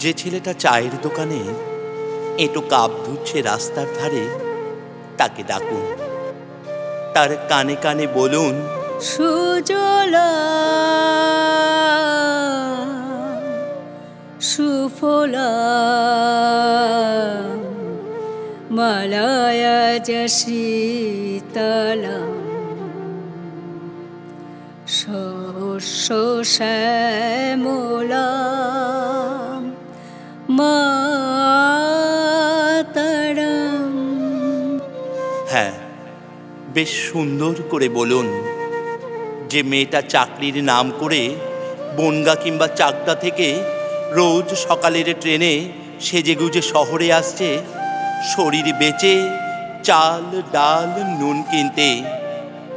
যে ছেলেটা চায়ের দোকানে এঁটো কাপ ধুচ্ছে রাস্তার ধারে, তাকে ডাকুন। তার কানে কানে বলুন, সুজলা সুফলা মলয়জ শীতলা শস্য শ্যামলা মাতরম। হ্যাঁ, বেশ সুন্দর করে বলুন। যে মেয়েটা চাকরির নাম করে বনগা কিংবা চাকদা থেকে রোজ সকালের ট্রেনে সেজেগুজে শহরে আসছে শরীর বেচে চাল ডাল নুন কিনতে,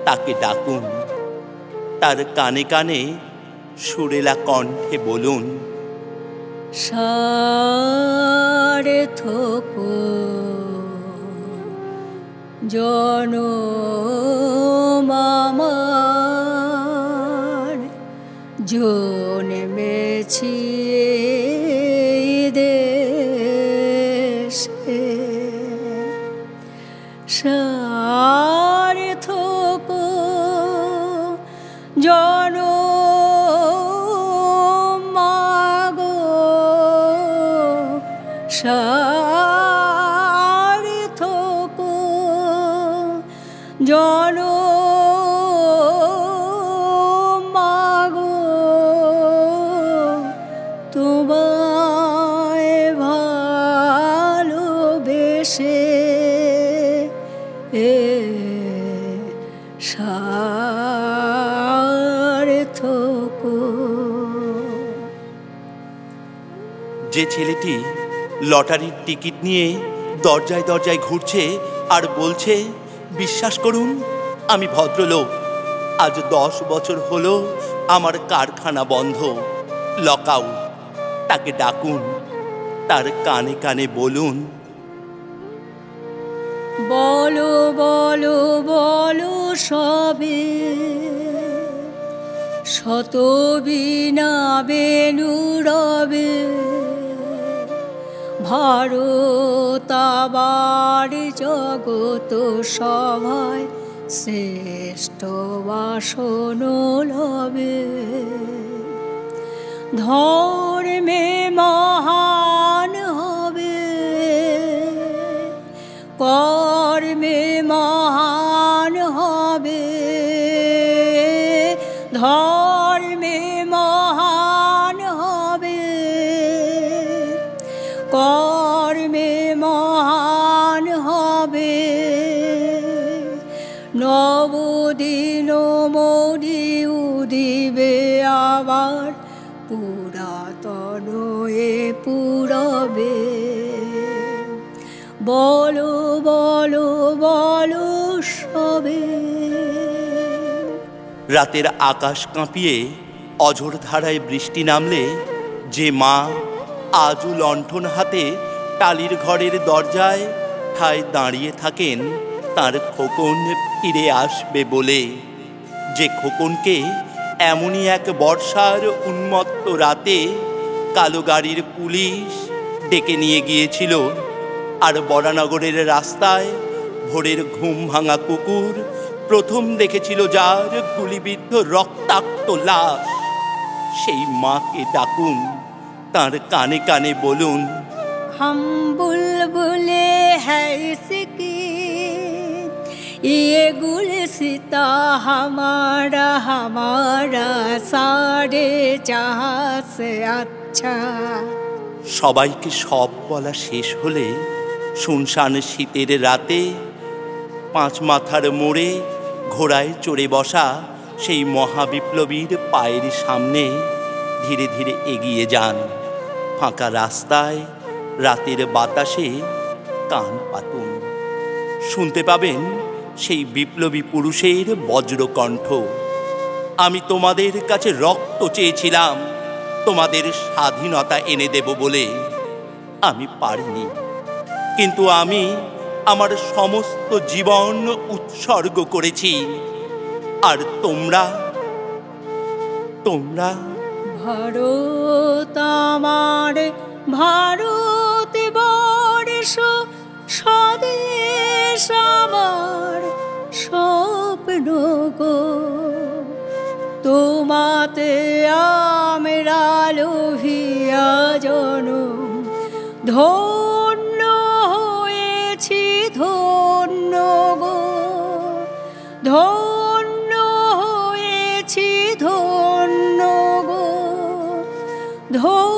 তাকে ডাকুন। তার কানে কানে সুরেলা কণ্ঠে বলুন, সার্থক জনম আমার জন্মেছি দেশে, সার্থক জনম গো, সার্থক জনম গো, তোমায় ভালোবেসে সার্থক। যে ছেলেটি লটারির টিকিট নিয়ে দরজায় দরজায় ঘুরছে আর বলছে, বিশ্বাস করুন আমি ভদ্রলোক, আজ 10 বছর হলো আমার কারখানা বন্ধ, লকআউট, তাকে ডাকুন। তার কানে কানে বলুন, বলো বলো বলো সবে শত বীণা বেণু রবে, ভারত আবার জগত সভায় শ্রেষ্ঠ বাসন লবে, ধর্মে মহান হবে, কর্মে মহান হবে, ধর্মে মহান হবে, কর্মে মহান হবে, নবদিন মরি উদিবে আবার পুরাতন এ পুরবে, বলো বলো বলো সবে। রাতের আকাশ কাঁপিয়ে অঝোর ধারায় বৃষ্টি নামলে যে মা আজও লণ্ঠন হাতে টালির ঘরের দরজায় ঠায় দাঁড়িয়ে থাকেন তার খোকন ফিরে আসবে বলে, যে খোকনকে এমনই এক বর্ষার উন্মত্ত রাতে কালো গাড়ির পুলিশ ডেকে নিয়ে গিয়েছিল, আর বরানগরের রাস্তায় ভোরের ঘুম ভাঙা কুকুর প্রথম দেখেছিল যার গুলিবিদ্ধ রক্তাক্ত লাশ, সেই মাকে ডাকুন। তার কানে কানে বলুন, हम बुलबुले हैं इसकी ये गुलसिता हमारा हमारा सारे जहां से अच्छा। সবাইকে সব বলা শেষ হলে শুনশান শীতের রাতে 5 মাথার মোড়ে ঘোড়ায় চড়ে বসা সেই মহাবিপ্লবীর পায়ের সামনে ধীরে ধীরে এগিয়ে যান। ফাঁকা রাস্তায় রাতের বাতাসে কান পাতুন, শুনতে পাবেন সেই বিপ্লবী পুরুষের বজ্রকণ্ঠ, আমি তোমাদের কাছে রক্ত চেয়েছিলাম তোমাদের স্বাধীনতা এনে দেব বলে, আমি পারিনি, কিন্তু আমি আমার সমস্ত জীবন উৎসর্গ করেছি, আর তোমরা ভারত আমার ভারতবর্ষ স্বদেশ আমার স্বপ্ন গো। তোমাতে আমরা লোভিয়া জনম ধন্য হয়েছি ধন্য গো, ধন্য হয়েছি ধন্য গো, ধন্য